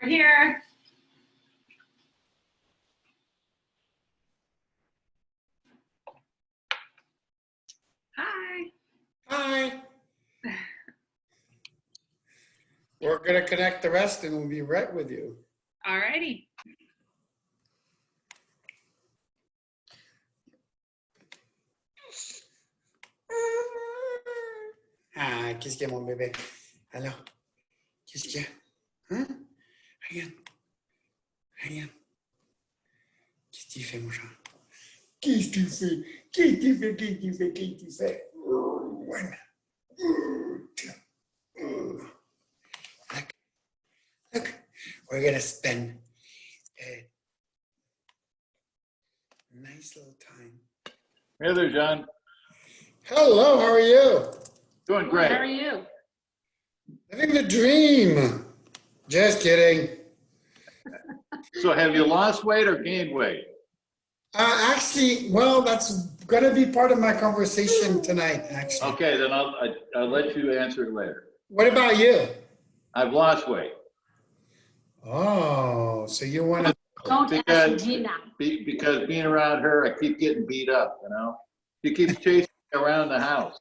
Here. Hi. Hi. We're going to connect the rest and we'll be right with you. All righty. Ah, qu'est-ce qu'il y a, mon bébé? Alors, qu'est-ce qu'il y a? Hein? Regarde. Regarde. Qu'est-ce que tu fais, mon chat? Qu'est-ce que tu fais? Qu'est-ce que tu fais? Qu'est-ce que tu fais? Qu'est-ce que tu fais? Voilà. Look. Look. We're going to spend a nice little time. Hey there, John. Hello, how are you? Doing great. How are you? Living the dream. Just kidding. So have you lost weight or gained weight? Actually, well, that's going to be part of my conversation tonight, actually. Okay, then I'll let you answer it later. What about you? I've lost weight. Oh, so you want to... Don't ask Gina. Because being around her, I keep getting beat up, you know? She keeps chasing me around the house.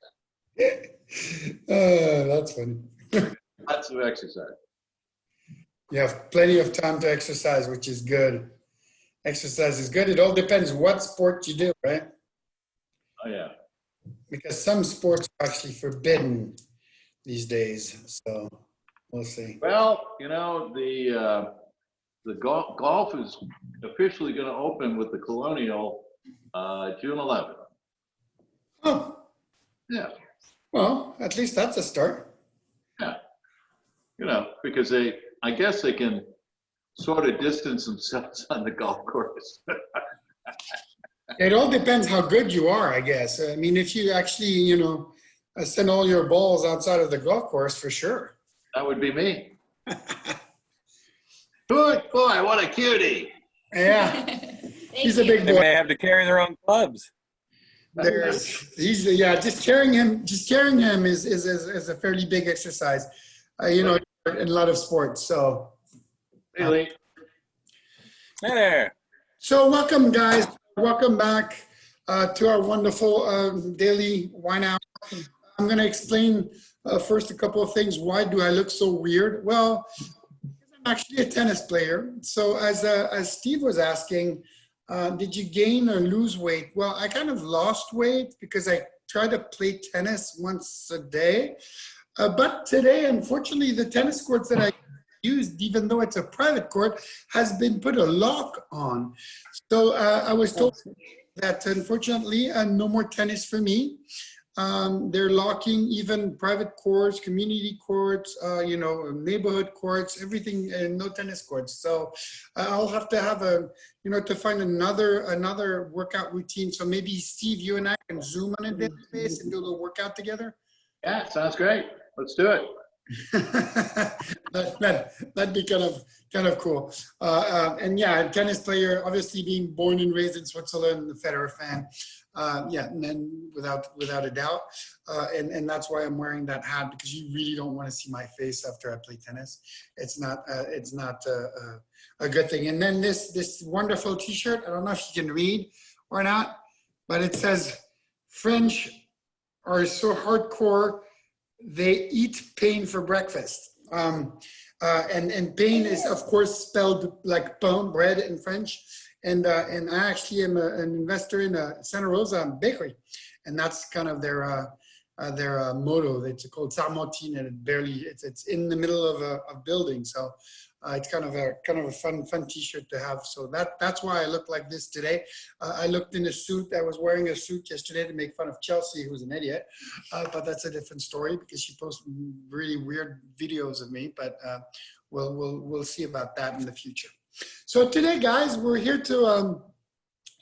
That's funny. Lots of exercise. You have plenty of time to exercise, which is good. Exercise is good. It all depends what sport you do, right? Oh, yeah. Because some sports are actually forbidden these days. So we'll see. Well, you know, the golf is officially going to open with the Colonial June 11th. Oh, Yeah. well, at least that's a start. Yeah. You know, because I guess they can sort of distance themselves on the golf course. It all depends how good you are, I guess. I mean, if you actually, you know, send all your balls outside of the golf course, for sure. That would be me. Boy, what a cutie. Yeah, he's a big They boy. may have to carry their own clubs. Just carrying him is a fairly big exercise, you know, in a lot of sports. So, Really? Hey there. so welcome, guys. Welcome back to our wonderful daily wine hour. I'm going to explain first a couple of things. Why do I look so weird? Well, I'm actually a tennis player. So as Steve was asking, did you gain or lose weight? Well, I kind of lost weight because I try to play tennis once a day. But today, unfortunately, the tennis courts that I used, even though it's a private court, has been put a lock on. So I was told that unfortunately, no more tennis for me. They're locking even private courts, community courts, you know, neighborhood courts, everything, and no tennis courts. So I'll have to have you know, to find another workout routine. So maybe Steve, you and I can Zoom on a daily basis and do a little workout together. Yeah, sounds great. Let's do it. That'd be kind of cool. And yeah, a tennis player, obviously being born and raised in Switzerland, a Federer fan. Yeah, and then without a doubt, and that's why I'm wearing that hat, because you really don't want to see my face after I play tennis. It's not a good thing. And then this wonderful T-shirt. I don't know if you can read or not, but it says, "French are so hardcore, they eat pain for breakfast." And pain is, of course, spelled like pain, bread in French. And I actually am an investor in a Santa Rosa bakery, and that's kind of their motto. It's called Sarmentine, and it's in the middle of a building. So it's kind of a fun T-shirt to have. So that's why I look like this today. I looked in a suit. I was wearing a suit yesterday to make fun of Chelsea, who's an idiot. But that's a different story because she posts really weird videos of me. But we'll see about that in the future. So today, guys, we're here to,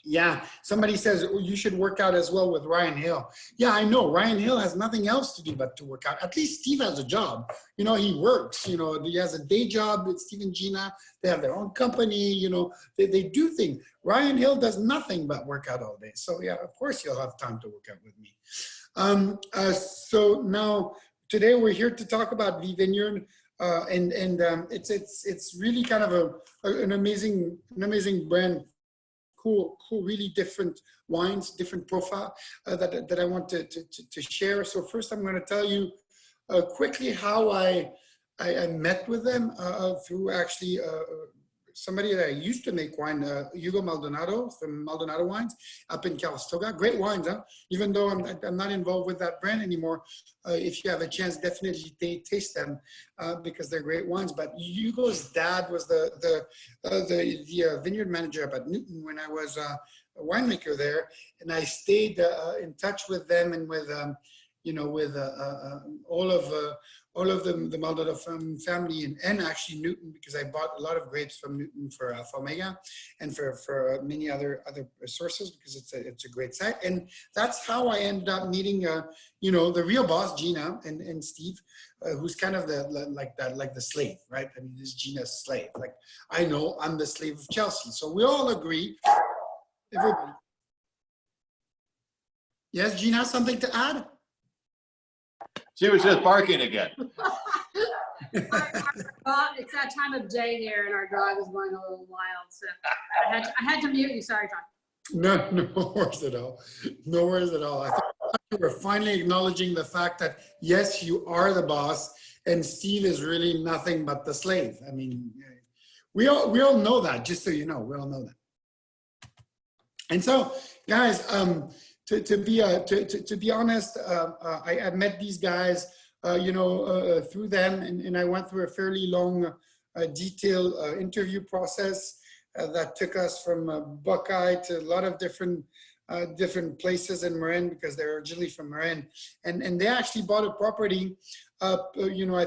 yeah, somebody says, oh, you should work out as well with Ryan Hill. Yeah, I know. Ryan Hill has nothing else to do but to work out. At least Steve has a job. You know, he works. You know, he has a day job with Steve and Gina. They have their own company. You know, they do things. Ryan Hill does nothing but work out all day. So, yeah, of course he'll have time to work out with me. So now, today we're here to talk about the Vineyard. It's really kind of an amazing brand. Cool, really different wines, different profile that I want to share. So first, I'm going to tell you quickly how I met with them through actually somebody that I used to make wine, Hugo Maldonado from Maldonado Wines up in Calistoga. Great wines, huh? Even though I'm not involved with that brand anymore, if you have a chance, definitely taste them because they're great wines. But Hugo's dad was the vineyard manager up at Newton when I was a winemaker there, and I stayed in touch with them and with with all of the Maldonado family and actually Newton, because I bought a lot of grapes from Newton for Omega and for many other sources, because it's a great site. And that's how I ended up meeting the real boss, Gina and Steve, who's kind of like the slave, right? I mean, this is Gina's slave. Like, I know I'm the slave of Chelsea. So we all agree, everybody. Yes, Gina, something to add? She was just barking again. Well, it's that time of day here, and our dog is going a little wild, so I had to mute you. Sorry, John. No worries at all. No worries at all. I thought you were finally acknowledging the fact that, yes, you are the boss, and Steve is really nothing but the slave. I mean, we all know that, just so you know, we all know that. And so, guys, to be honest, I met these guys, through them, and I went through a fairly long, detailed interview process that took us from Buckeye to a lot of different places in Marin, because they're originally from Marin, and they actually bought a property. I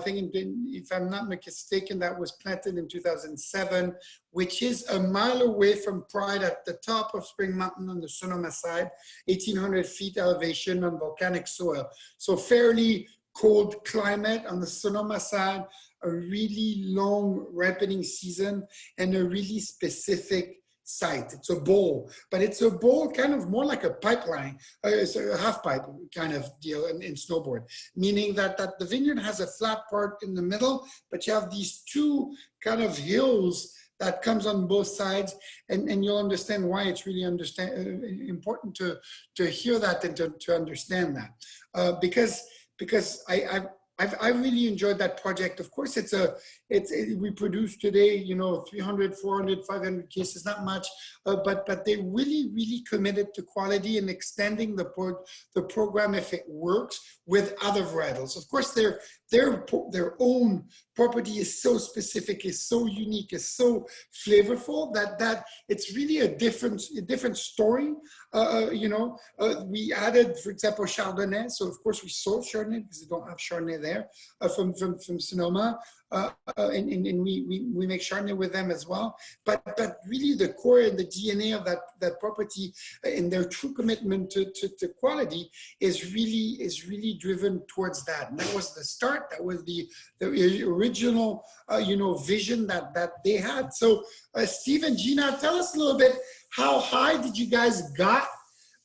think if I'm not mistaken, that was planted in 2007, which is a mile away from Pride at the top of Spring Mountain on the Sonoma side, 1,800 feet elevation on volcanic soil. So fairly cold climate on the Sonoma side, a really long ripening season, and a really specific site. It's a bowl, but it's a bowl kind of more like a pipeline. It's a half pipe kind of deal in snowboard, meaning that the vineyard has a flat part in the middle, but you have these two kind of hills that comes on both sides, and you'll understand why it's really important to hear that and to understand that, because I really enjoyed that project. Of course, we produce today, 300, 400, 500 cases, not much, but they really committed to quality and extending the program, if it works, with other varietals. Of course, their own property is so specific, is so unique, is so flavorful that it's really a different story. We added, for example, Chardonnay. So of course we sold Chardonnay because they don't have Chardonnay there from Sonoma. And we make Chardonnay with them as well. But really the core and the DNA of that property and their true commitment to quality is really driven towards that. And that was the start. That was the original vision that they had. So Steve and Gina, tell us a little bit, how high did you guys got,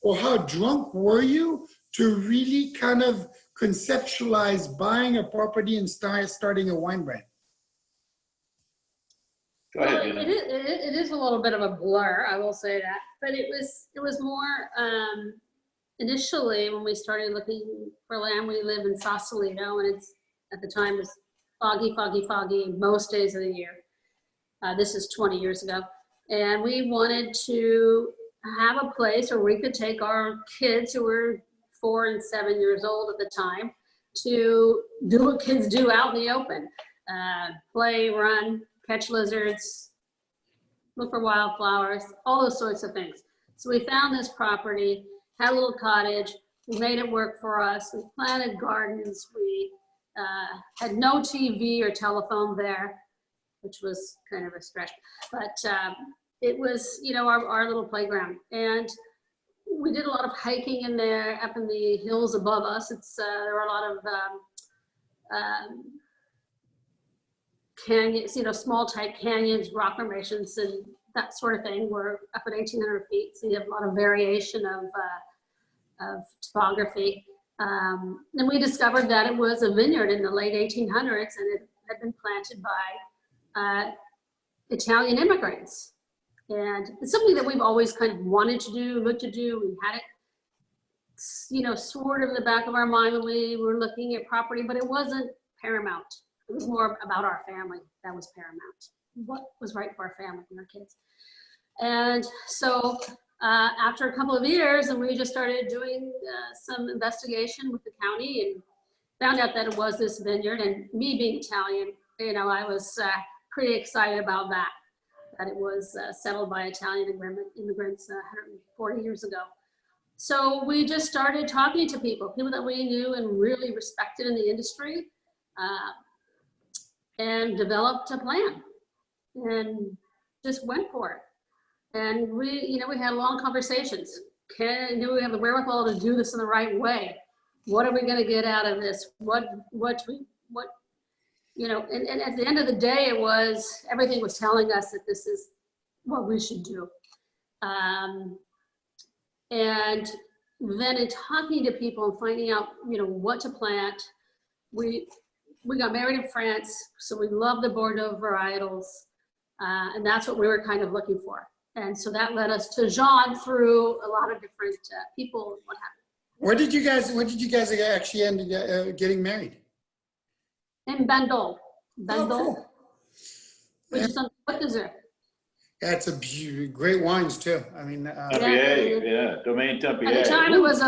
or how drunk were you to really kind of conceptualize buying a property and starting a wine brand? Go ahead, Well, Gina. it is a little bit of a blur, I will say that, but it was more initially when we started looking for land. We live in Sausalito, and it's at the time was foggy most days of the year. This is 20 years ago, and we wanted to have a place where we could take our kids, who were 4 and 7 years old at the time, to do what kids do out in the open, play, run, catch lizards, look for wildflowers, all those sorts of things. So we found this property, had a little cottage, we made it work for us, we planted gardens, we had no TV or telephone there, which was kind of a stretch, but it was, our little playground. And we did a lot of hiking in there, up in the hills above us. There were a lot of canyons, small tight canyons, rock formations, and that sort of thing. We're up at 1,800 feet, so you have a lot of variation of topography. Then we discovered that it was a vineyard in the late 1800s, and it had been planted by Italian immigrants. And it's something that we've always kind of wanted to do, looked to do. We had it, you know, sort of in the back of our mind when we were looking at property, but it wasn't paramount. It was more about our family that was paramount. What was right for our family and our kids. And so after a couple of years, and we just started doing some investigation with the county and found out that it was this vineyard. And me being Italian, you know, I was pretty excited about that it was settled by Italian immigrants 140 years ago. So we just started talking to people that we knew and really respected in the industry, and developed a plan and just went for it. And we had long conversations. Do we have the wherewithal to do this in the right way? What are we going to get out of this? What, you know, and at the end of the day, everything was telling us that this is what we should do. And then in talking to people and finding out, you know, what to plant, we got married in France, so we love the Bordeaux varietals, and that's what we were kind of looking for. And so that led us to Jean through a lot of different people and what have you. Where did you guys actually end up getting married? In Bandol. Oh, cool. Which is on Côte d'Azur. Yeah, it's great wines too. I mean, Tempier, yeah, Domaine Tempier. At the time it was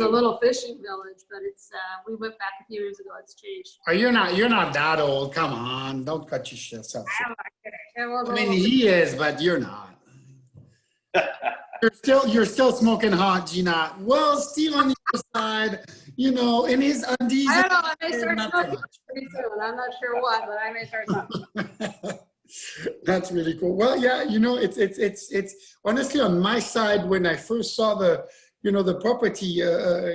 a little fishing village, but it's we went back a few years ago. It's changed. oh, you're not that old. Come on, don't cut yourself. I mean, He he is, but you're not. You're still smoking hot, Gina. Well, Steve on the other side, you know, in his undies. I don't know. I may start not so smoking pretty soon. I'm not sure what, but I may start smoking. That's really cool. Well, yeah, you know, it's honestly on my side when I first saw the property,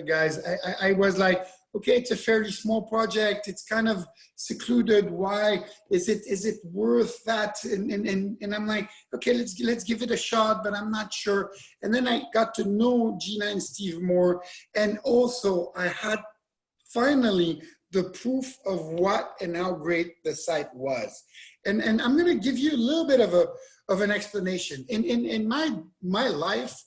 guys, I was like, okay, it's a fairly small project. It's kind of secluded. Why is it worth that? And I'm like, okay, let's give it a shot, but I'm not sure. And then I got to know Gina and Steve more, and also I had finally the proof of what and how great the site was. And I'm going to give you a little bit of an explanation. In my life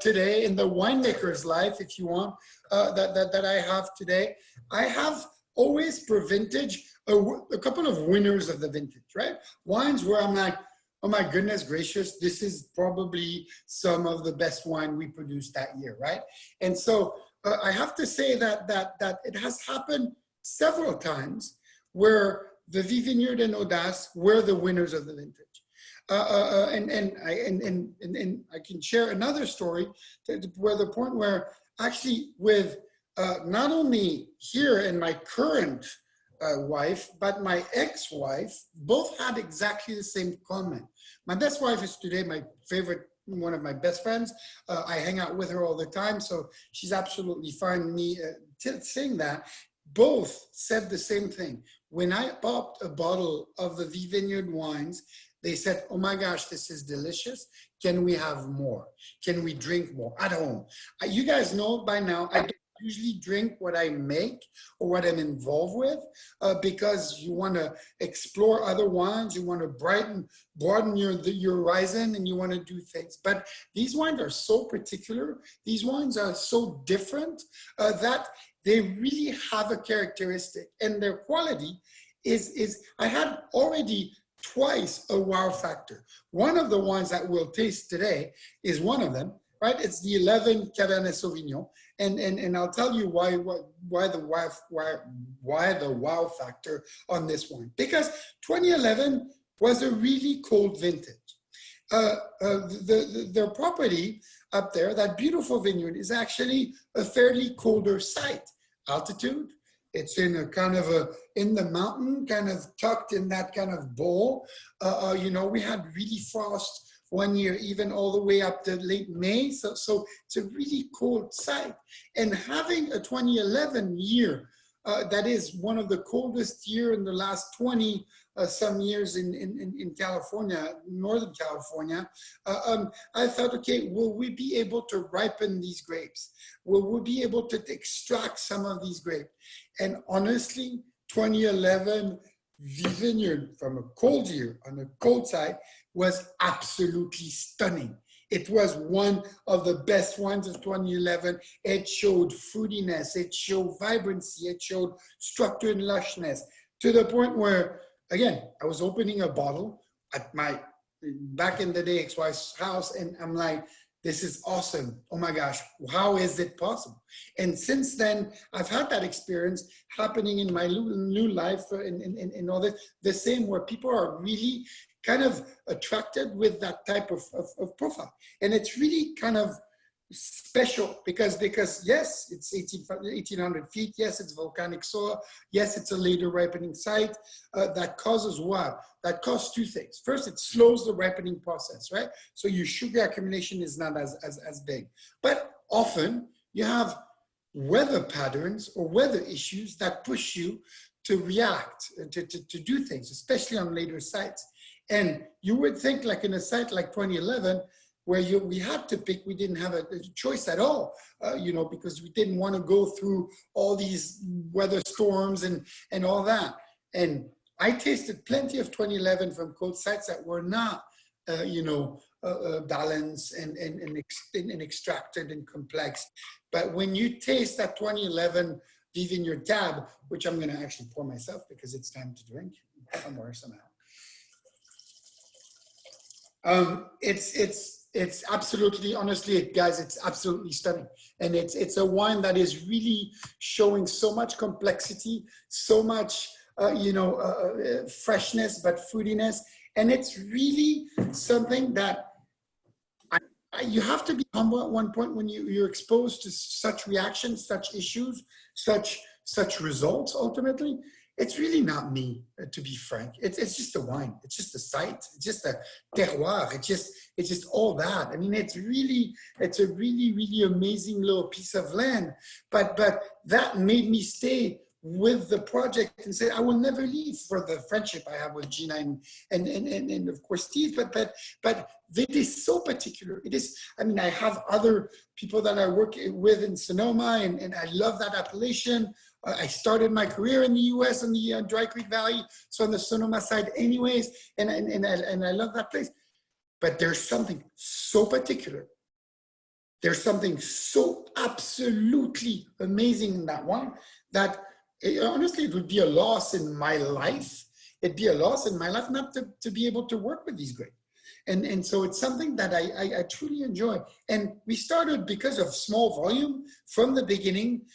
today, in the winemaker's life, if you want, that I have today, I have always per vintage a couple of winners of the vintage, right? Wines where I'm like, oh my goodness gracious, this is probably some of the best wine we produced that year, right? And so I have to say that it has happened several times where the Vineyard and Audace were the winners of the vintage. And I can share another story where the point where actually with not only here and my current wife, but my ex-wife, both had exactly the same comment. My best wife is today my favorite, one of my best friends. I hang out with her all the time, so she's absolutely fine with me saying that. Both said the same thing. When I popped a bottle of the Vineyard wines, they said, oh my gosh, this is delicious. Can we have more? Can we drink more at home? You guys know by now, I don't usually drink what I make or what I'm involved with because you want to explore other wines, you want to broaden your horizon, and you want to do things. But these wines are so particular, these wines are so different that they really have a characteristic, and their quality is I had already twice a wow factor. One of the wines that we'll taste today is one of them, right? It's the 11 Cabernet Sauvignon, and I'll tell you why the wow factor on this one. Because 2011 was a really cold vintage. Their property up there, that beautiful vineyard, is actually a fairly colder site. Altitude, it's in a kind of in the mountain, kind of tucked in that kind of bowl. You know, we had really frost one year, even all the way up to late May. So it's a really cold site. And having a 2011 year that is one of the coldest year in the last 20 some years in California, Northern California, I thought, okay, will we be able to ripen these grapes? Will we be able to extract some of these grapes? And honestly, 2011 the vineyard from a cold year on the cold side was absolutely stunning. It was one of the best wines of 2011. It showed fruitiness, it showed vibrancy, it showed structure and lushness, to the point where, again, I was opening a bottle at my, back in the day, ex-wife's house, and I'm like, this is awesome. Oh my gosh, how is it possible? And since then, I've had that experience happening in my new life in all this, the same, where people are really kind of attracted with that type of profile. And it's really kind of special because yes, it's 1,800 feet. Yes, it's volcanic soil. Yes, it's a later ripening site. That causes what? That causes two things. First, it slows the ripening process, right? So your sugar accumulation is not as big. But often you have weather patterns or weather issues that push you to react, to do things, especially on later sites. And you would think, like in a site like 2011, where we had to pick, we didn't have a choice at all, you know, because we didn't want to go through all these weather storms and all that. And I tasted plenty of 2011 from cold sites that were not, you know, balanced and extracted and complex. But when you taste that 2011 Vineyard Tab, which I'm going to actually pour myself because it's time to drink somewhere somehow. It's absolutely, honestly, guys, it's absolutely stunning. And it's a wine that is really showing so much complexity, so much, you know, freshness, but fruitiness. And it's really something that you have to be humble at one point when you're exposed to such reactions, such issues, such results, ultimately. It's really not me, to be frank. It's just a wine. It's just a site. It's just a terroir. It's just all that. I mean, it's a really, really amazing little piece of land. But that made me stay with the project and say, I will never leave for the friendship I have with Gina and of course Steve. But it is so particular. It is. I mean, I have other people that I work with in Sonoma, and I love that appellation. I started my career in the U.S. in the Dry Creek Valley, so on the Sonoma side anyways, and I love that place. But there's something so particular. There's something so absolutely amazing in that wine that honestly, it would be a loss in my life. It'd be a loss in my life not to be able to work with these grapes. And so it's something that I truly enjoy. And we started because of small volume from the beginning,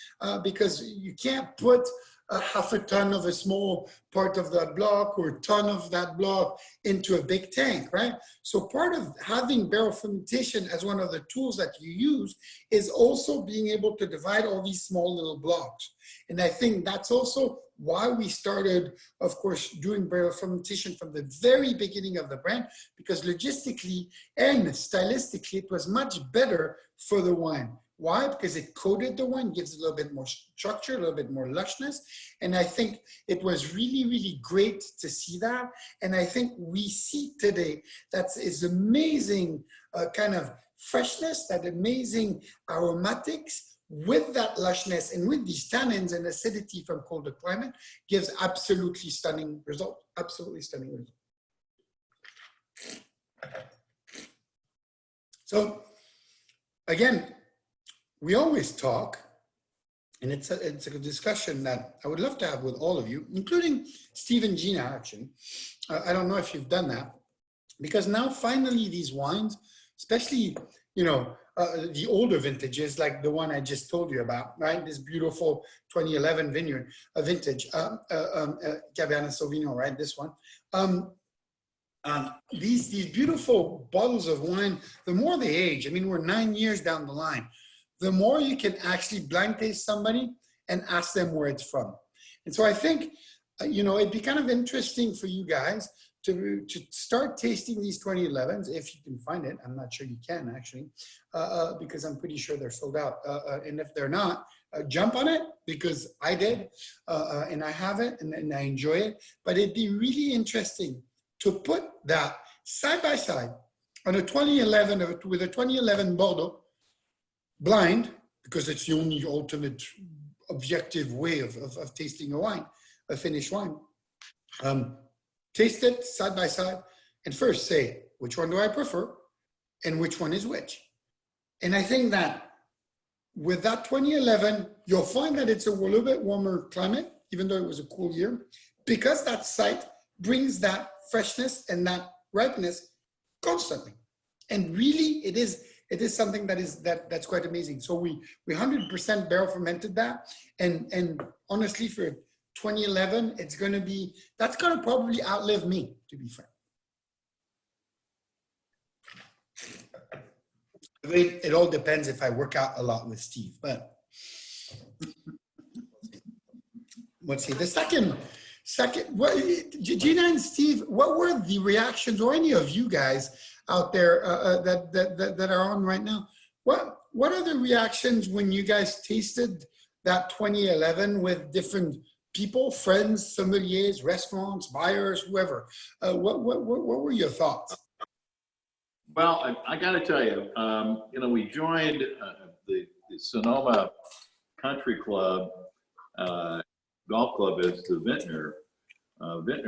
because you can't put half a ton of a small part of that block or a ton of that block into a big tank, right? So part of having barrel fermentation as one of the tools that you use is also being able to divide all these small little blocks. And I think that's also why we started, of course, doing barrel fermentation from the very beginning of the brand, because logistically and stylistically, it was much better for the wine. Why? Because it coated the wine, gives a little bit more structure, a little bit more lushness. And I think it was really, really great to see that. And I think we see today that is amazing kind of freshness, that amazing aromatics with that lushness and with these tannins and acidity from colder climate gives absolutely stunning result. Absolutely stunning result. So again, we always talk, and it's a discussion that I would love to have with all of you, including Steve and Gina, actually. I don't know if you've done that, because now finally these wines, especially, you know, the older vintages, like the one I just told you about, right? This beautiful 2011 vintage, Cabernet Sauvignon, right? This one. These beautiful bottles of wine, the more they age, I mean, we're 9 years down the line, the more you can actually blind taste somebody and ask them where it's from. And so I think, you know, it'd be kind of interesting for you guys to start tasting these 2011s, if you can find it. I'm not sure you can, actually, because I'm pretty sure they're sold out. And if they're not, jump on it, because I did, and I have it, and I enjoy it. But it'd be really interesting to put that side by side on a 2011 with a 2011 Bordeaux, blind, because it's the only ultimate objective way of tasting a wine, a finished wine, taste it side by side, and first say, which one do I prefer and which one is which? And I think that with that 2011, you'll find that it's a little bit warmer climate, even though it was a cool year, because that site brings that freshness and that ripeness constantly. And really, it is something that's quite amazing. So we 100% barrel fermented that, and honestly, for 2011, that's gonna probably outlive me, to be frank. It all depends if I work out a lot with Steve, but let's see. The second, Gina and Steve, what were the reactions, or any of you guys out there that are on right now? What are the reactions when you guys tasted that 2011 with different people, friends, sommeliers, restaurants, buyers, whoever? What were your thoughts? Well, I got to tell you, we joined the Sonoma Country Club golf club as the vintner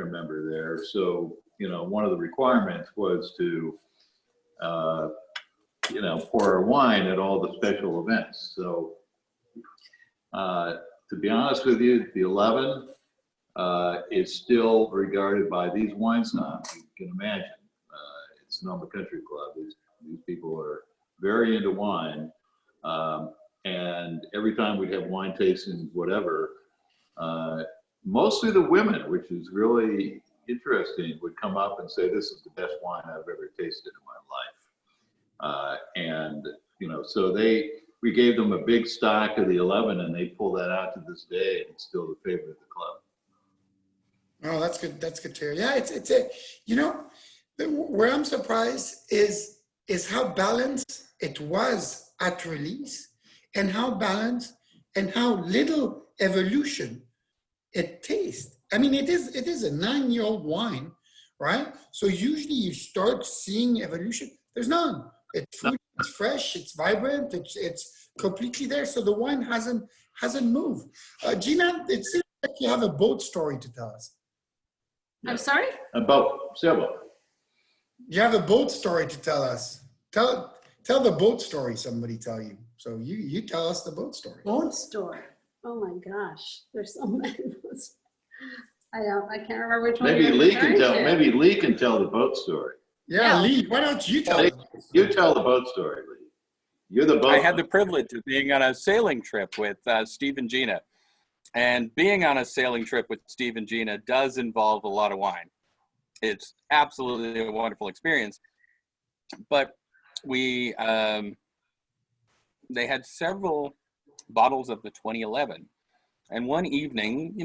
member there. So, one of the requirements was to, pour wine at all the special events. So, to be honest with you, the 11 is still regarded by these wine snobs, you can imagine. Sonoma Country Club. These people are very into wine, and every time we'd have wine tastings, whatever, mostly the women, which is really interesting, would come up and say, "This is the best wine I've ever tasted in my life." So we gave them a big stock of the 11, and they pull that out to this day, and it's still the favorite of the club. Oh, that's good. That's good to hear. Yeah, where I'm surprised is how balanced it was at release, and how balanced and how little evolution it tastes. I mean, it is a 9-year-old wine, right? So usually you start seeing evolution. There's none. It's fruity, it's fresh, it's vibrant, it's completely there. So the wine hasn't moved. Gina, it seems like you have a boat story to tell us. I'm sorry? A boat, sailboat. You have a boat story to tell us. Tell the boat story, somebody tell you. So you tell us the boat story. Boat story. Oh my gosh, there's so many. I can't remember which one. Maybe you're Lee can referring tell. to. Maybe Lee can tell the boat story. Yeah, Yeah. Lee, why don't you tell Lee, us? you tell the boat story, Lee. You're the boat. I had the privilege of being on a sailing trip with Steve and Gina. And being on a sailing trip with Steve and Gina does involve a lot of wine. It's absolutely a wonderful experience. But they had several bottles of the 2011. And one evening,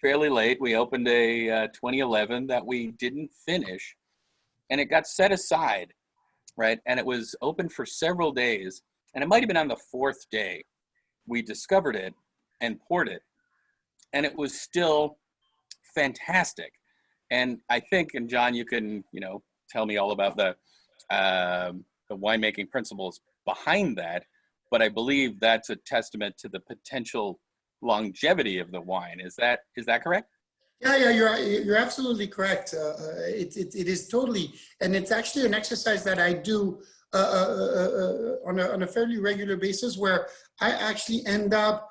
fairly late, we opened a 2011 that we didn't finish. And it got set aside, right? And it was open for several days. And it might have been on the 4th day we discovered it and poured it. And it was still fantastic. And I think, and John, you can, tell me all about the winemaking principles behind that. But I believe that's a testament to the potential longevity of the wine. Is that correct? Yeah, you're absolutely correct. It is totally, and it's actually an exercise that I do on a fairly regular basis, where I actually end up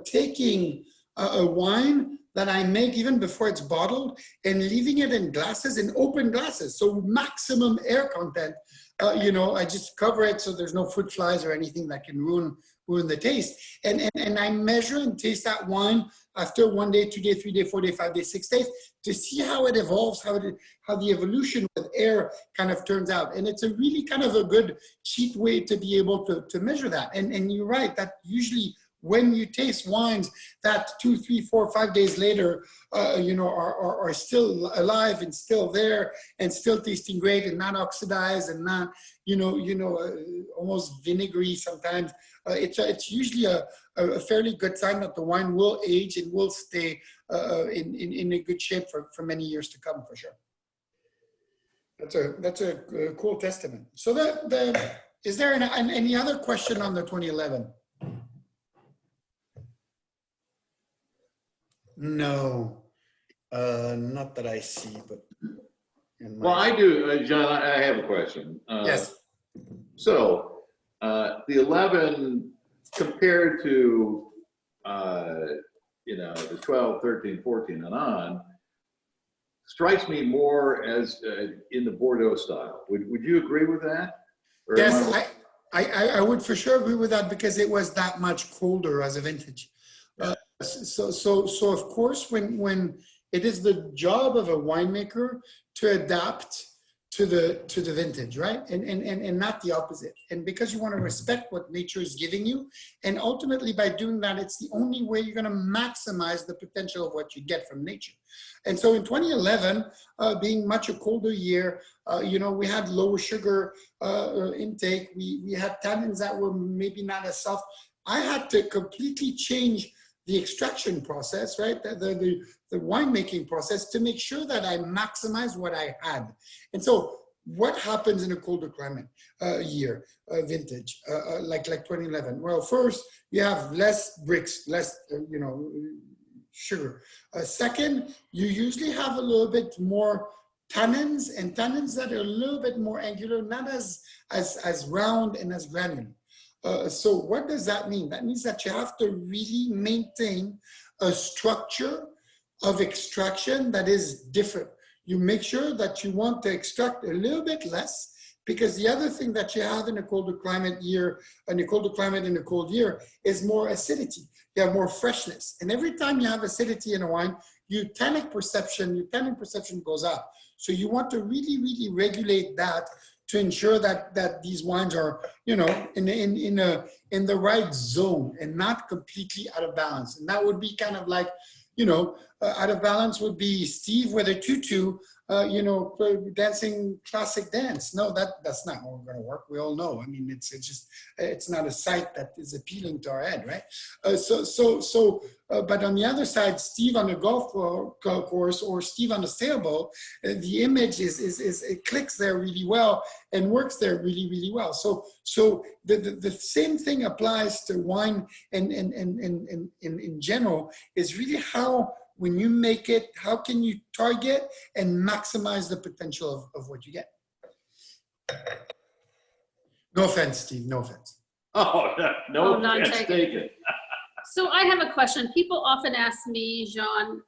taking a wine that I make even before it's bottled and leaving it in glasses, in open glasses, so maximum air content. I just cover it so there's no fruit flies or anything that can ruin the taste. And I measure and taste that wine after 1 day, 2 day, 3 day, 4 day, 5 day, 6 days, to see how it evolves, how the evolution with air kind of turns out. And it's a really kind of a good cheat way to be able to measure that. And you're right, that usually when you taste wines that 2, 3, 4, 5 days later, are still alive and still there and still tasting great and not oxidized and not, almost vinegary sometimes. It's usually a fairly good sign that the wine will age and will stay in a good shape for many years to come, for sure. That's a cool testament. So is there any other question on the 2011? No. Not that I see, but. Well, I do, John, I have a question. Yes. So, the 11 compared to, the 12, 13, 14 and on, strikes me more as in the Bordeaux style. Would you agree with that? Or am Yes, I would for sure agree with that because it was that much colder as a vintage. So of course, when it is the job of a winemaker to adapt to the vintage, right? And not the opposite. And because you want to respect what nature is giving you, and ultimately by doing that, it's the only way you're going to maximize the potential of what you get from nature. And so in 2011, being much a colder year, we had lower sugar intake. We had tannins that were maybe not as soft. I had to completely change the extraction process, right? The winemaking process to make sure that I maximize what I had. And so what happens in a colder climate year, vintage, like 2011? Well, first, you have less bricks, less, sugar. Second, you usually have a little bit more tannins, and tannins that are a little bit more angular, not as round and as granular. So what does that mean? That means that you have to really maintain a structure of extraction that is different. You make sure that you want to extract a little bit less, because the other thing that you have in a colder climate year, in a colder climate in a cold year, is more acidity. You have more freshness. And every time you have acidity in a wine, your tannic perception goes up. So you want to really, really regulate that to ensure that these wines are, in the right zone and not completely out of balance. And that would be kind of like, out of balance would be Steve with a tutu, dancing classic dance. No, that's not going to work. We all know. I mean, it's not a sight that is appealing to our head, right? But on the other side, Steve on a golf course or Steve on a sailboat, the image it clicks there really well and works there really, really well. So the same thing applies to wine and in general, is really how, when you make it, how can you target and maximize the potential of what you get? No offense, Steve, no offense. Oh, no offense taken. So I have a question. People often ask me, Jean,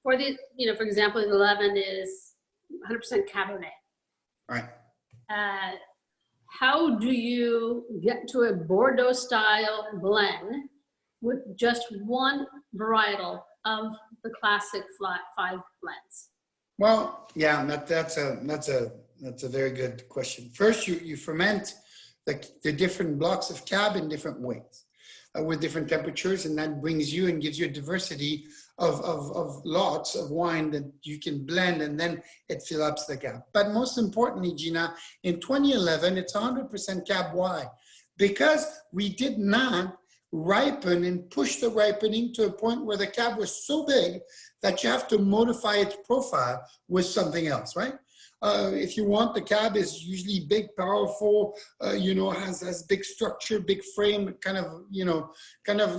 for example, the 11 is 100% Cabernet. Right. How do you get to a Bordeaux style blend with just one varietal of the classic 5 blends? Well, yeah, that's a very good question. First, you ferment the different blocks of cab in different ways with different temperatures, and that brings you and gives you a diversity of lots of wine that you can blend, and then it fills up the cab. But most importantly, Gina, in 2011, it's 100% cab. Why? Because we did not ripen and push the ripening to a point where the cab was so big that you have to modify its profile with something else, right? If you want, the cab is usually big, powerful, has big structure, big frame, kind of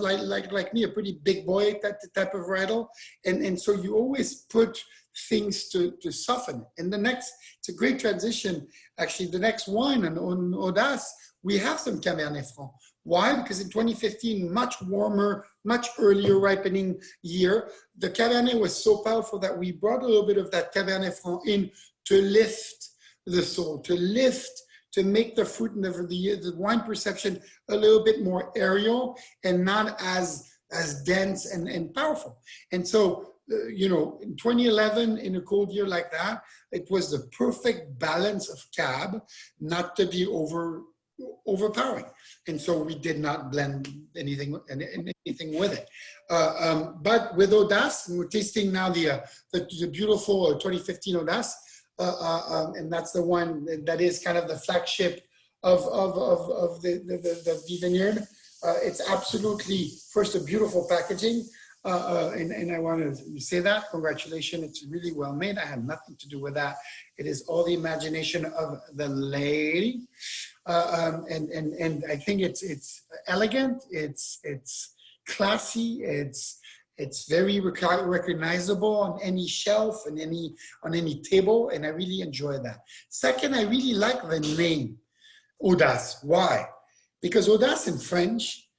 like me, a pretty big boy type of varietal. And so you always put things to soften it. And it's a great transition. Actually, the next wine on Audace, we have some Cabernet Franc. Why? Because in 2015, much warmer, much earlier ripening year, the Cabernet was so powerful that we brought a little bit of that Cabernet Franc in to lift the soul, to make the fruit and the wine perception a little bit more aerial and not as dense and powerful. And so, in 2011, in a cold year like that, it was the perfect balance of cab, not to be overpowering. And so we did not blend anything with it. But with Audace, and we're tasting now the beautiful 2015 Audace, and that's the one that is kind of the flagship of the vineyard. It's absolutely, first, a beautiful packaging. And I want to say that, congratulations, it's really well made. I had nothing to do with that. It is all the imagination of the lady. And I think it's elegant, it's classy, It's very recognizable on any shelf and on any table, and I really enjoy that. Second, I really like the name, Audace. Why? Because audace in French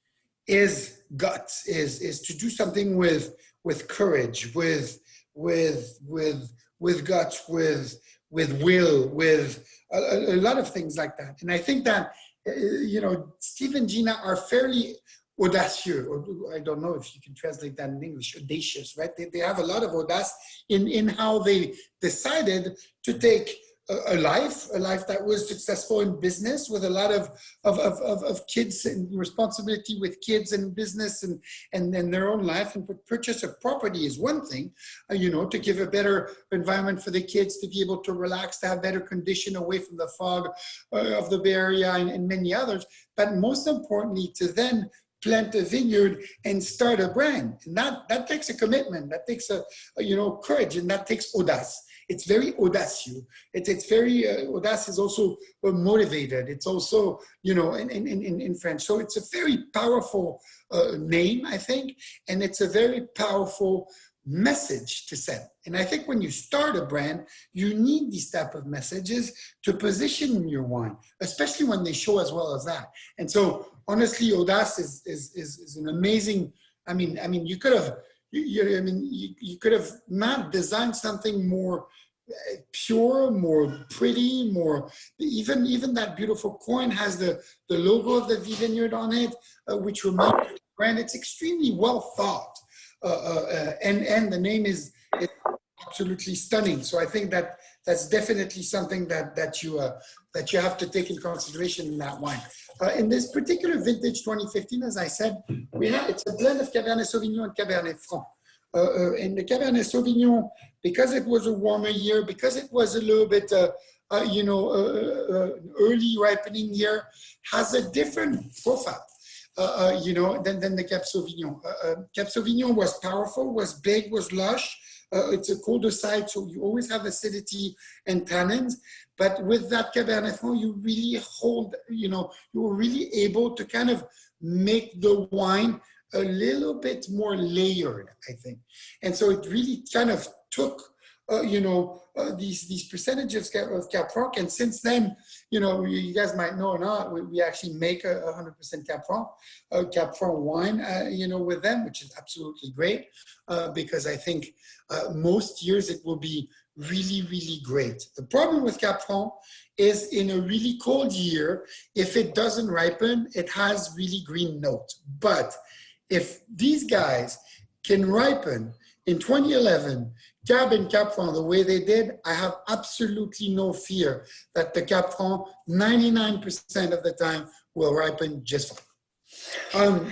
is guts, is to do something with courage, with guts, with will, with a lot of things like that. And I think that Steve and Gina are fairly audacious, or I don't know if you can translate that in English, audacious, right? They have a lot of audace in how they decided to take a life that was successful in business, with a lot of kids and responsibility with kids and business and their own life, and purchase a property is one thing, to give a better environment for the kids, to be able to relax, to have better condition away from the fog of the Bay Area and many others. But most importantly, to then plant a vineyard and start a brand. And that takes a commitment, that takes a courage, and that takes audace. It's very audacious. It's very, audace is also motivated. It's also, in French. So it's a very powerful name, I think, and it's a very powerful message to send. And I think when you start a brand, you need these type of messages to position your wine, especially when they show as well as that. And so honestly, audace is an amazing, you could have, you could have not designed something more pure, more pretty, more, even that beautiful coin has the logo of the vineyard on it, which reminds me of the brand. It's extremely well thought. And the name is absolutely stunning. So I think that's definitely something that you have to take in consideration in that wine. In this particular vintage 2015, as I said, it's a blend of Cabernet Sauvignon and Cabernet Franc. And the Cabernet Sauvignon, because it was a warmer year, because it was a little bit, early ripening year, has a different profile. Than the Cab Sauvignon. Cab Sauvignon was powerful, was big, was lush. It's a colder side, so you always have acidity and tannins. But with that Cabernet Franc, you really you were really able to kind of make the wine a little bit more layered, I think. And so it really kind of took these percentages of Cab Franc, and since then, you guys might know or not, we actually make 100% Cab Franc wine, with them, which is absolutely great, because I think most years it will be really, really great. The problem with Cab Franc is in a really cold year, if it doesn't ripen, it has really green note. But if these guys can ripen in 2011, Cab and Cab Franc the way they did, I have absolutely no fear that the Cab Franc 99% of the time will ripen just fine.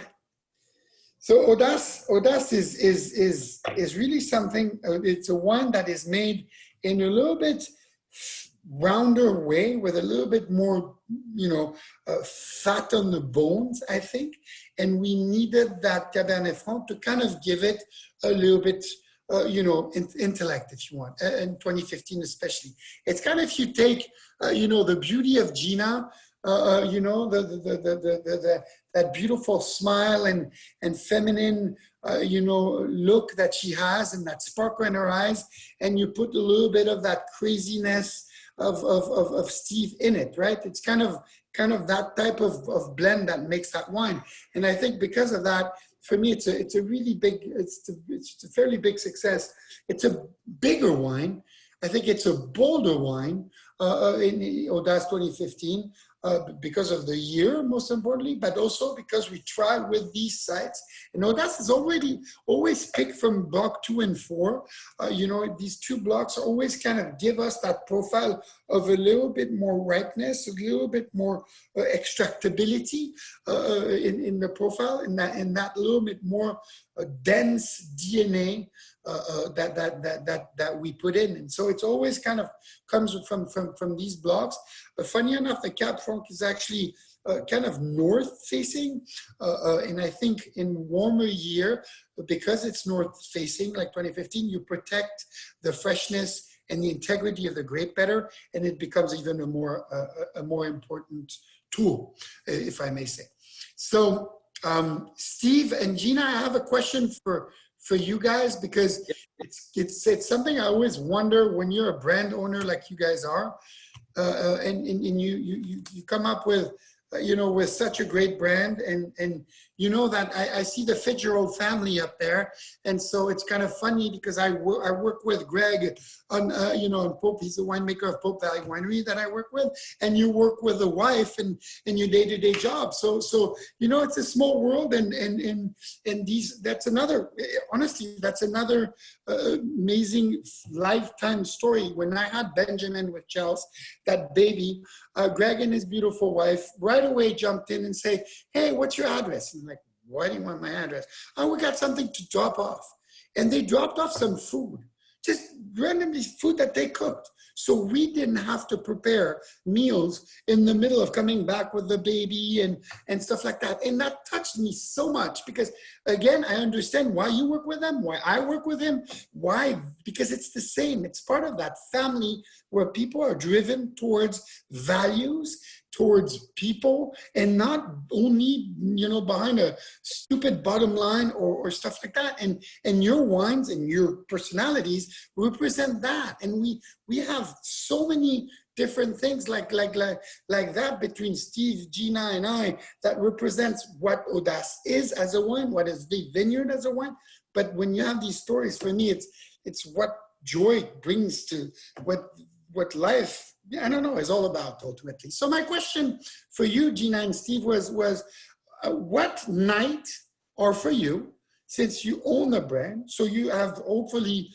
So Audace is really something. It's a wine that is made in a little bit rounder way, with a little bit more, fat on the bones, I think. And we needed that Cabernet Franc to kind of give it a little bit, intellect, if you want, in 2015 especially. It's kind of, if you take, the beauty of Gina, that beautiful smile and feminine, look that she has, and that sparkle in her eyes, and you put a little bit of that craziness of Steve in it, right? It's kind of that type of blend that makes that wine. And I think because of that, for me, it's a really big, it's a fairly big success. It's a bigger wine. I think it's a bolder wine in Audace 2015 because of the year, most importantly, but also because we try with these sites. And Audace is always picked from block 2 and 4. These two blocks always kind of give us that profile of a little bit more ripeness, a little bit more extractability in the profile, and that little bit more dense DNA that we put in. And so it's always kind of comes from these blocks. But funny enough, the Cab Franc is actually kind of north facing. And I think in warmer year, because it's north facing, like 2015, you protect the freshness and the integrity of the grape better, and it becomes even a more important tool, if I may say. So Steve and Gina, I have a question for you guys? Because it's something I always wonder when you're a brand owner like you guys are, and you come up with, with such a great brand, and that I see the Fitzgerald family up there, and so it's kind of funny because I work with Greg on on Pope. He's the winemaker of Pope Valley Winery that I work with, and you work with the wife and your day-to-day job. So it's a small world, and that's another, honestly, that's another amazing lifetime story. When I had Benjamin with Chelsea, that baby, Greg and his beautiful wife right away jumped in and say, "Hey, what's your address?" And I'm like, "Why do you want my address?" "Oh, we got something to drop off." And they dropped off some food, just randomly food that they cooked. So we didn't have to prepare meals in the middle of coming back with the baby and stuff like that. And that touched me so much because, again, I understand why you work with them, why I work with him. Why? Because it's the same. It's part of that family where people are driven towards values, towards people, and not only, behind a stupid bottom line or stuff like that. And your wines and your personalities represent that. And we have so many different things like that between Steve, Gina, and I that represents what Audace is as a wine, what is the Vineyard as a wine. But when you have these stories, for me, it's what joy brings to what life, I don't know, is all about ultimately. So my question for you, Gina and Steve, was what night, or for you, since you own a brand, so you have hopefully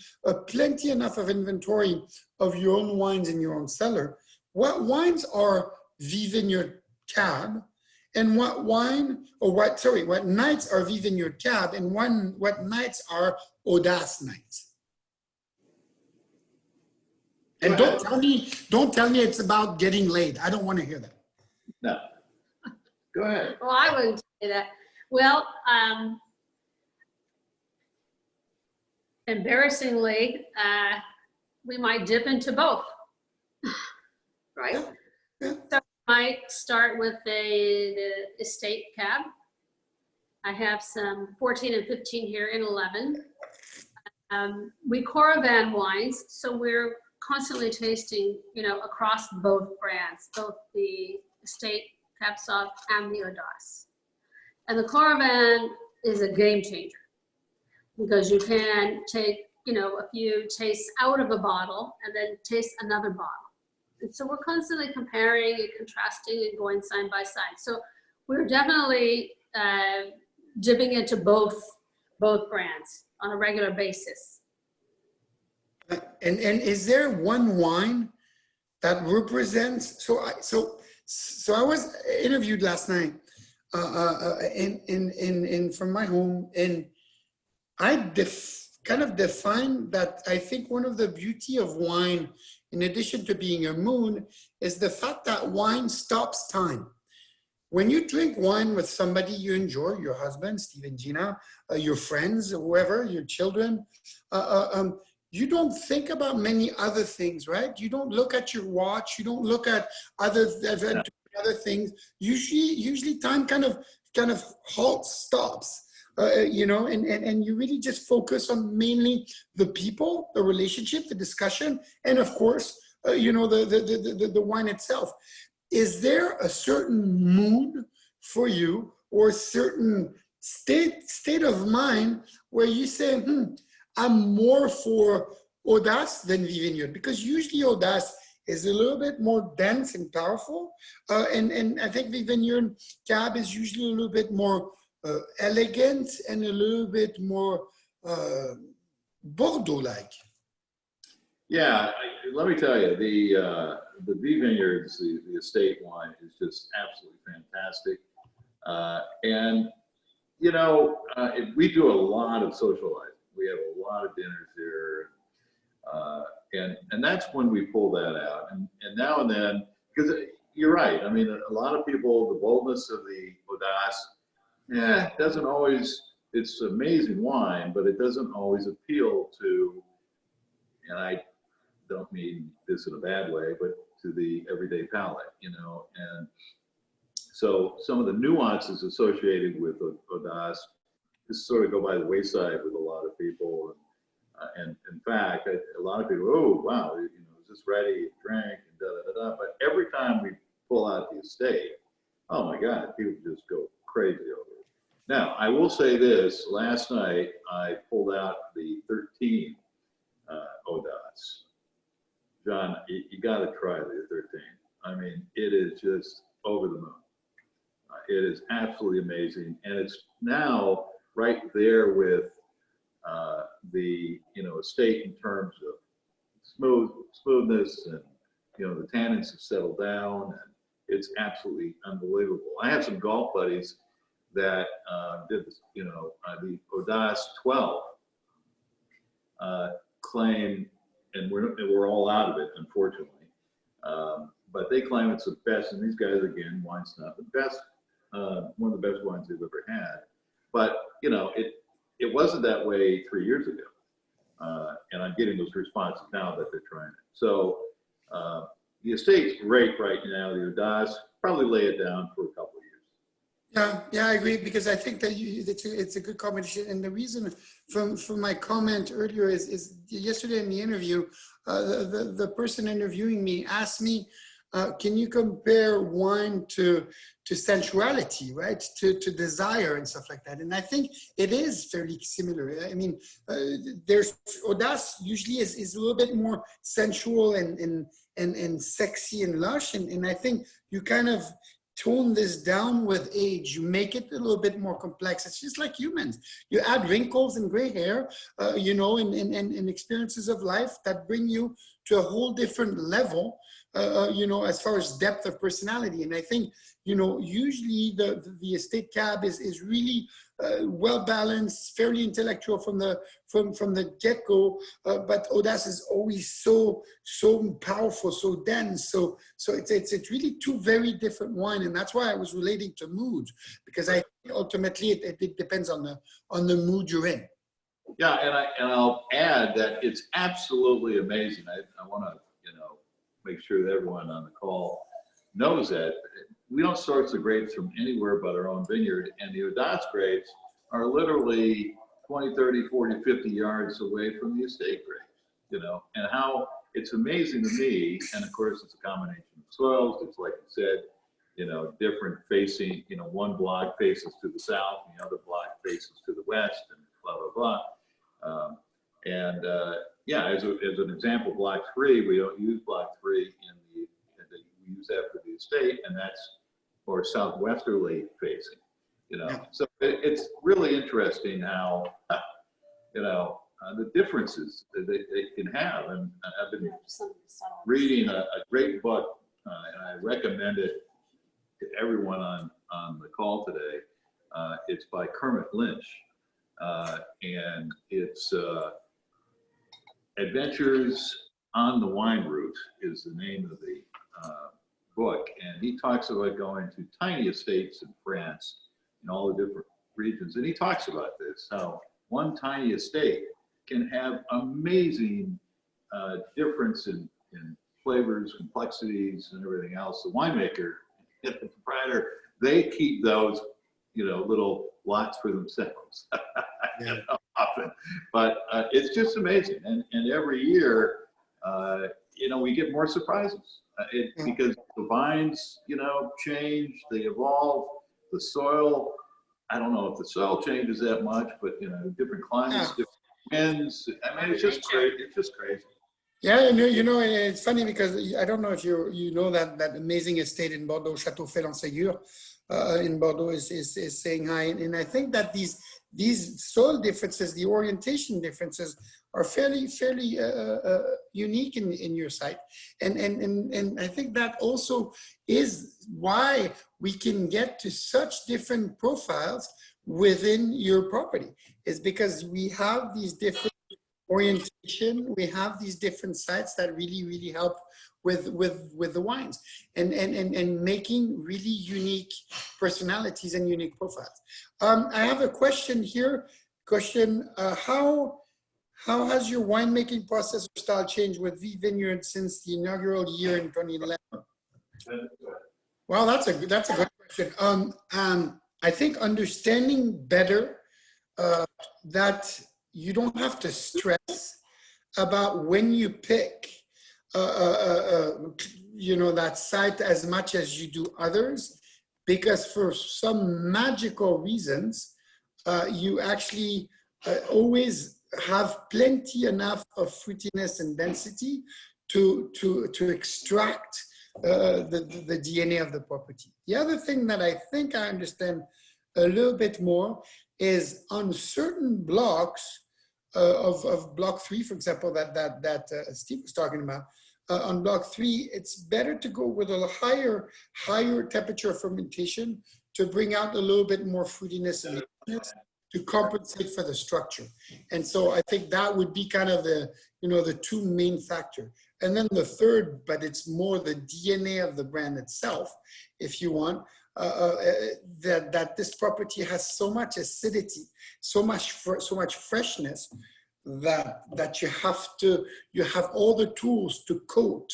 plenty enough of inventory of your own wines in your own cellar, what wines are Vineyard Cab, and what nights are Vineyard Cab, and what nights are Audace nights? And don't tell me it's about getting laid. I don't want to hear that. No. Go ahead. Well, I wouldn't say that. Well, embarrassingly, we might dip into both, right? Yeah. So I might start with the estate cab. I have some 14 and 15 here in 11. We Coravan wines, so we're constantly tasting, across both brands, both the estate Cab Sauv and the Audace. And the Coravan is a game changer because you can take, a few tastes out of a bottle and then taste another bottle. And so we're constantly comparing and contrasting and going side by side. So we're definitely dipping into both brands on a regular basis. And is there one wine that represents? So I was interviewed last night in from my home, and I kind of defined that. I think one of the beauty of wine, in addition to being a moon, is the fact that wine stops time. When you drink wine with somebody you enjoy, your husband, Steve and Gina, your friends, whoever, your children, you don't think about many other things, right? You don't look at your watch. You don't look at other things. Usually time kind of halts, stops, and you really just focus on mainly the people, the relationship, the discussion, and of course, the wine itself. Is there a certain mood for you or a certain state of mind where you say, I'm more for Audace than Vineyard? Because usually Audace is a little bit more dense and powerful. And I think Vineyard Cab is usually a little bit more elegant and a little bit more Bordeaux-like. Yeah, let me tell you, the Vineyards, the estate wine, is just absolutely fantastic. And we do a lot of socializing. We have a lot of dinners here, and that's when we pull that out. And now and then, because you're right. I mean, a lot of people, the boldness of the Audace, doesn't always. It's amazing wine, but it doesn't always appeal to. And I don't mean this in a bad way, but to the everyday palate, And so some of the nuances associated with Audace just sort of go by the wayside with a lot of people. And in fact, a lot of people, oh, wow, is this ready? Drank and da-da-da-da. But every time we pull out the estate, oh my God, people just go crazy over it. Now, I will say this, last night I pulled out the 13 Odas. John, you got to try the 13. I mean, it is just over the moon. It is absolutely amazing. And it's now right there with the estate in terms of smoothness, and the tannins have settled down, and it's absolutely unbelievable. I have some golf buddies that did this, the Odas 12 claim, and we're all out of it, unfortunately. But they claim it's the best, and these guys, again, wine snob, the best, one of the best wines they've ever had. But it wasn't that way 3 years ago, and I'm getting those responses now that they're trying it. So the estate's great right now. The Odas, probably lay it down for a couple of years. Yeah, I agree, because I think that it's a good combination. And the reason from my comment earlier is yesterday in the interview, the person interviewing me asked me, can you compare wine to sensuality, right? To desire and stuff like that. And I think it is fairly similar. I mean, there's Odas usually is a little bit more sensual and sexy and lush. And I think you kind of tone this down with age. You make it a little bit more complex. It's just like humans. You add wrinkles and gray hair, and experiences of life that bring you to a whole different level, as far as depth of personality. And I think, usually the estate cab is really well balanced, fairly intellectual from the get-go, but Odas is always so powerful, so dense. So it's really two very different wine, and that's why I was relating to mood, because I think ultimately it depends on the mood you're in. Yeah, and I'll add that it's absolutely amazing. I want to make sure that everyone on the call knows that we don't source the grapes from anywhere but our own vineyard, and the Odas grapes are literally 20, 30, 40, 50 yards away from the estate grapes, and how it's amazing to me. And of course, it's a combination of soils. It's like you said, different facing, one block faces to the south, and the other block faces to the west, and blah, blah, blah. As an example, block 3, we don't use block 3 we use that for the estate, and that's more southwesterly facing, So it's really interesting how, the differences that they can have. And I've been reading a great book, and I recommend it to everyone on the call today. It's by Kermit Lynch, and it's Adventures on the Wine Route is the name of the book, and he talks about going to tiny estates in France in all the different regions, and he talks about this, how one tiny estate can have amazing difference in flavors, complexities, and everything else. The winemaker and the proprietor, they keep those little lots for themselves. Often, but it's just amazing, and every year we get more surprises because the vines change, they evolve. The soil, I don't know if the soil changes that much, but different climates, different winds. I mean, it's just crazy. It's just crazy. Yeah, it's funny because I don't know if you know that amazing estate in Bordeaux, Chateau Fel-en-Ségur, in Bordeaux is saying hi, and I think that these soil differences, the orientation differences, are fairly unique in your site, and I think that also is why we can get to such different profiles within your property, is because we have these different orientation, we have these different sites that really help with the wines and making really unique personalities and unique profiles. I have a question here. How has your winemaking process or style changed with Vineyards since the inaugural year in 2011? Well, that's a good question. I think understanding better that you don't have to stress about when you pick, that site as much as you do others, because for some magical reasons, you actually always have plenty enough of fruitiness and density to extract the DNA of the property. The other thing that I think I understand a little bit more is on certain blocks of block 3, for example, that Steve was talking about. On block 3, it's better to go with a higher temperature of fermentation to bring out a little bit more fruitiness and richness to compensate for the structure. And so I think that would be kind of the two main factors. And then the third, but it's more the DNA of the brand itself, if you want, that this property has so much acidity, so much freshness, that you have all the tools to coat,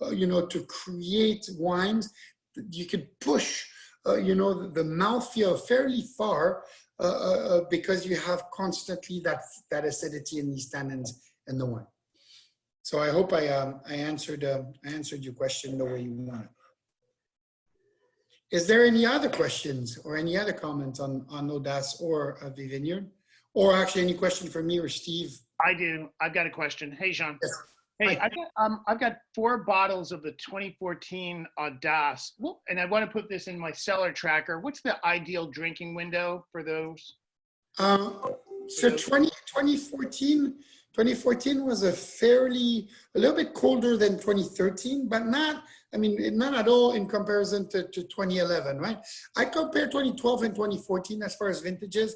to create wines. You can push, the mouthfeel fairly far because you have constantly that acidity in these tannins in the wine. So I hope I answered your question the way you want it. Is there any other questions or any other comments on Audace or the Vineyard? Or actually any question for me or Steve? I do. I've got a question. Hey, Jean. Yes. Hey, Hi. I've got 4 bottles of the 2014 Audace, and I want to put this in my cellar tracker. What's the ideal drinking window for those? So 2014 was a little bit colder than 2013, but not at all in comparison to 2011, right? I compare 2012 and 2014 as far as vintages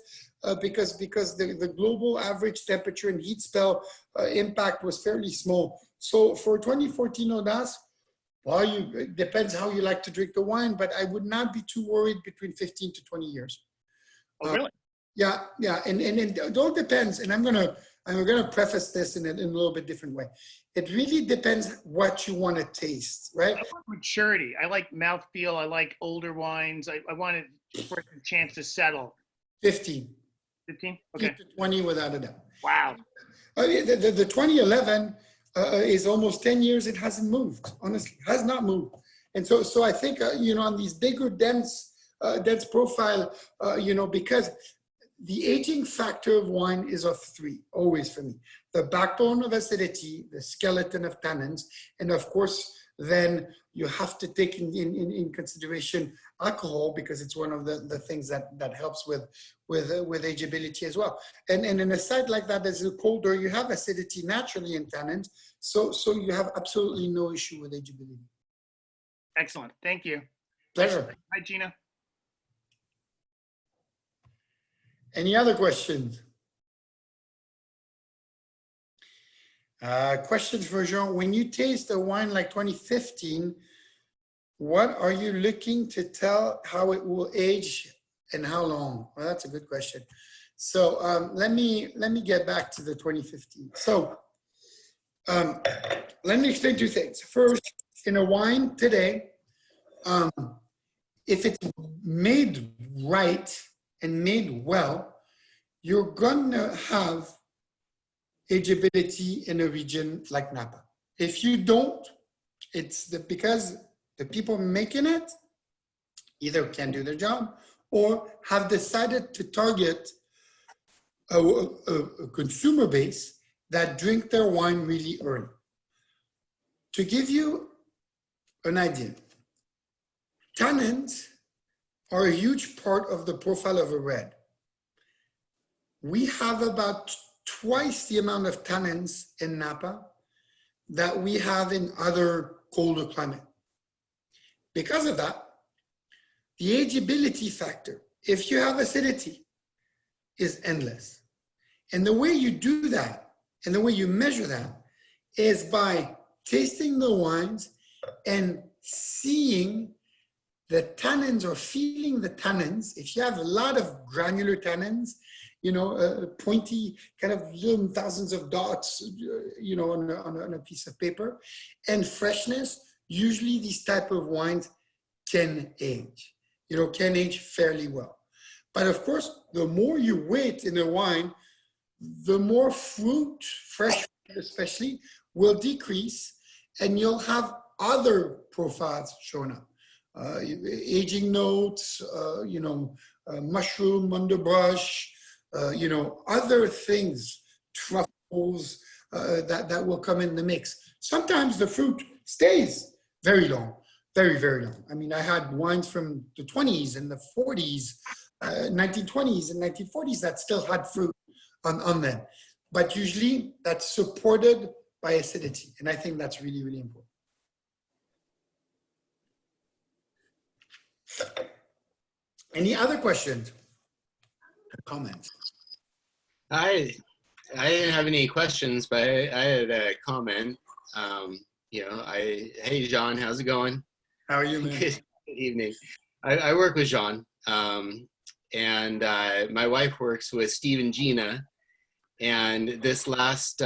because the global average temperature and heat spell impact was fairly small. So for 2014 Audace, well, it depends how you like to drink the wine, but I would not be too worried between 15 to 20 years. Oh, really? Yeah, and it all depends. And I'm gonna preface this in a little bit different way. It really depends what you want to taste, right? I like maturity. I like mouthfeel. I like older wines. I want it for a chance to settle. 15. 15? Okay. 15 to 20 without a doubt. Wow. The 2011 is almost 10 years. It hasn't moved, honestly, has not moved. And so I think, on these bigger dense profile, because the aging factor of wine is of 3, always for me. The backbone of acidity, the skeleton of tannins, and of course, then you have to take in consideration alcohol because it's one of the things that helps with ageability as well. And in a site like that that's colder, you have acidity naturally in tannins, so you have absolutely no issue with ageability. Excellent. Thank you. Pleasure. Hi, Gina. Any other questions? Questions for Jean. When you taste a wine like 2015, what are you looking to tell how it will age and how long? Well, that's a good question. So let me get back to the 2015. So let me explain 2 things. First, in a wine today, if it's made right and made well, you're gonna have ageability in a region like Napa. If you don't, it's because the people making it either can't do their job or have decided to target a consumer base that drink their wine really early. To give you an idea, tannins are a huge part of the profile of a red. We have about twice the amount of tannins in Napa that we have in other colder climate. Because of that, the ageability factor, if you have acidity, is endless. And the way you do that, and the way you measure that, is by tasting the wines and seeing the tannins or feeling the tannins. If you have a lot of granular tannins, pointy, kind of little thousands of dots, on a piece of paper, and freshness, usually these type of wines can age, fairly well. But of course, the more you wait in a wine, the more fruit, fresh fruit especially, will decrease, and you'll have other profiles showing up. Aging notes, mushroom, underbrush, other things, truffles that will come in the mix. Sometimes the fruit stays very long, very, very long. I mean, I had wines from the 20s and the 40s, 1920s and 1940s that still had fruit on them. But usually that's supported by acidity. And I think that's really, really important. Any other questions or comments? I didn't have any questions, but I had a comment. Hey, Jean, how's it going? How are you, man? Good evening. I work with Jean, and my wife works with Steve and Gina. And this last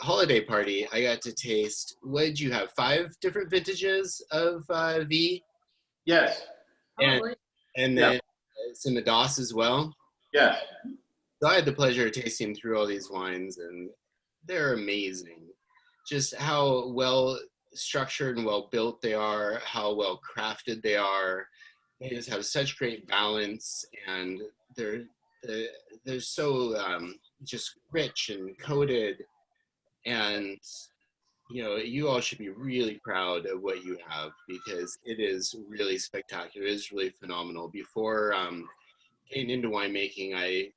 holiday party, I got to taste, what did you have, 5 different vintages of V? Yes. And then some Adas as well. Yes. So I had the pleasure of tasting through all these wines, and they're amazing. Just how well structured and well built they are, how well crafted they are. They just have such great balance, and they're so just rich and coated. And you all should be really proud of what you have, because it is really spectacular. It is really phenomenal. Before getting into winemaking, I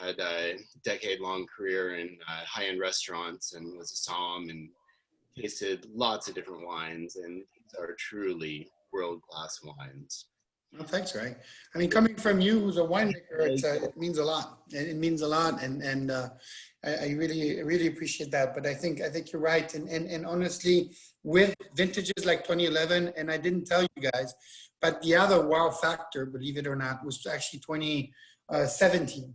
had a decade-long career in high-end restaurants and was a somm and tasted lots of different wines, and these are truly world-class wines. Well, thanks, Greg. I mean, coming from you, who's a winemaker, it means a lot. It means a lot, and I really appreciate that. But I think you're right, and honestly, with vintages like 2011, and I didn't tell you guys, but the other wow factor, believe it or not, was actually 2017.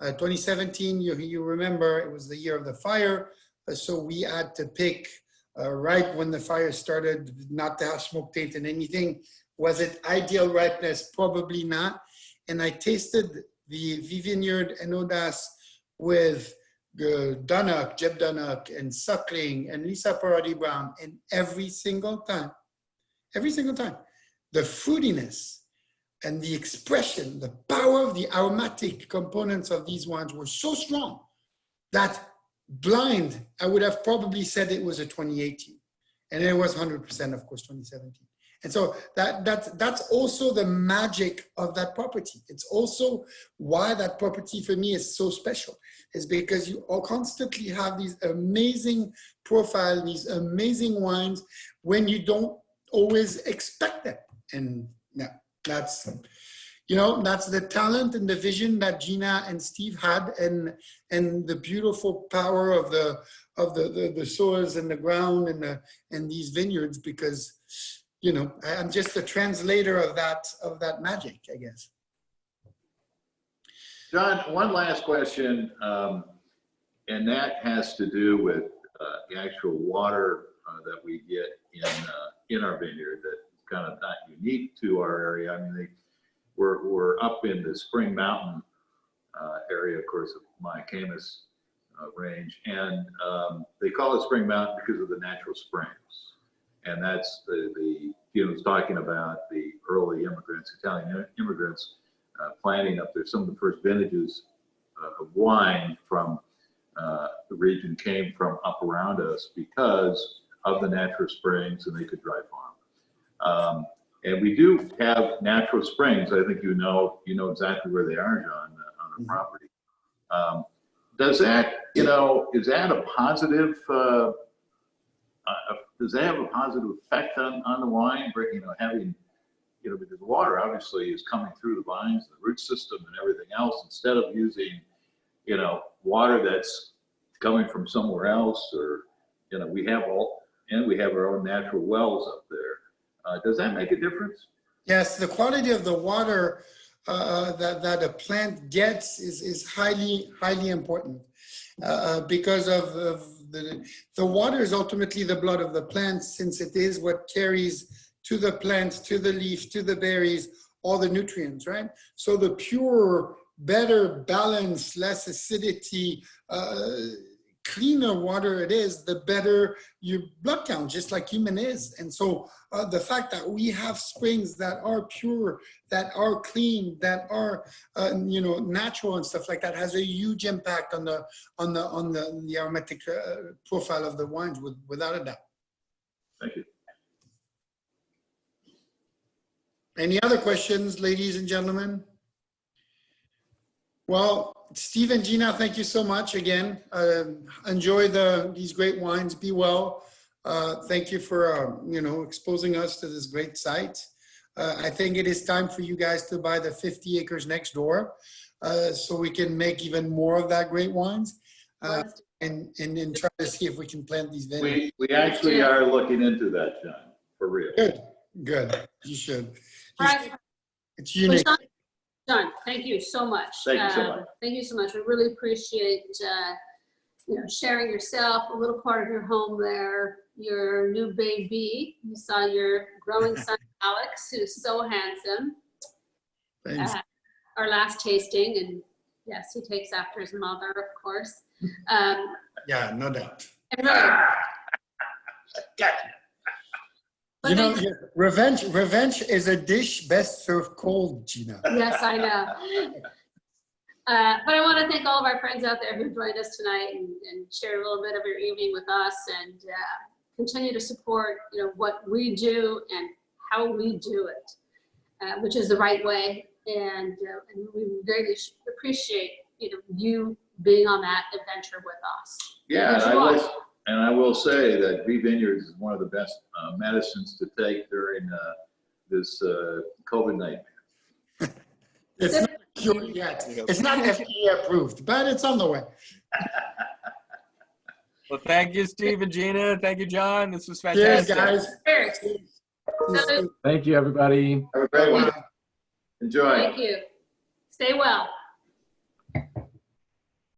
2017, you remember, it was the year of the fire, so we had to pick right when the fire started, not to have smoke taint and anything. Was it ideal ripeness? Probably not. And I tasted the Vineyard and Audace with Dunnock, Jeb Dunnock, and Suckling, and Lisa Parody Brown, and every single time, the fruitiness and the expression, the power of the aromatic components of these wines were so strong that blind, I would have probably said it was a 2018. And it was 100%, of course, 2017. And so that's also the magic of that property. It's also why that property for me is so special, is because you all constantly have these amazing profiles, these amazing wines when you don't always expect them. And yeah, that's the talent and the vision that Gina and Steve had, and the beautiful power of the soils and the ground and these vineyards, because I'm just a translator of that magic, I guess. John, one last question, and that has to do with the actual water that we get in our vineyard that's kind of not unique to our area. I mean, we're up in the Spring Mountain area, of course, of my Camas range, and they call it Spring Mountain because of the natural springs. And that's it's talking about the early immigrants, Italian immigrants, planting up there. Some of the first vintages of wine from the region came from up around us because of the natural springs, and they could dry farm. And we do have natural springs. I think you know exactly where they are, John, on our property. Does that, is that a positive? Does that have a positive effect on the wine? Having, because the water obviously is coming through the vines, the root system, and everything else, instead of using, water that's coming from somewhere else, or, we have our own natural wells up there. Does that make a difference? Yes, the quality of the water that a plant gets is highly, highly important because of the water is ultimately the blood of the plant, since it is what carries to the plant, to the leaf, to the berries, all the nutrients, right? So the pure, better, balanced, less acidity, cleaner water it is, the better your blood count, just like human is. And so the fact that we have springs that are pure, that are clean, that are natural and stuff like that has a huge impact on the aromatic profile of the wines, without a doubt. Thank you. Any other questions, ladies and gentlemen? Well, Steve and Gina, thank you so much again. Enjoy these great wines. Be well. Thank you for exposing us to this great site. I think it is time for you guys to buy the 50 acres next door, so we can make even more of that great wines, and try to see if we can plant these vineyards. We actually are looking into that, John, for real. Good. You should. Right. It's unique. John, thank you so much. Thank you so much. Thank you so much. We really appreciate sharing yourself, a little part of your home there, your new baby. You saw your growing son, Alex, who's so handsome. Thanks. Our last tasting, and yes, he takes after his mother, of course. Yeah, no doubt. And really, but revenge is a dish best served cold, Gina. yes, I know. But I want to thank all of our friends out there who joined us tonight and shared a little bit of your evening with us, and continue to support what we do and how we do it, which is the right way. And we very appreciate you being on that adventure with us. Yeah, and I will say that Vineyards is one of the best medicines to take during this COVID nightmare. It's not cured yet. It's not FDA approved, but it's on the way. Well, thank you, Steve and Gina. Thank you, John. This was fantastic. Cheers, guys. Cheers. Thank you, everybody. Have a great one. Enjoy. Thank you. Stay well.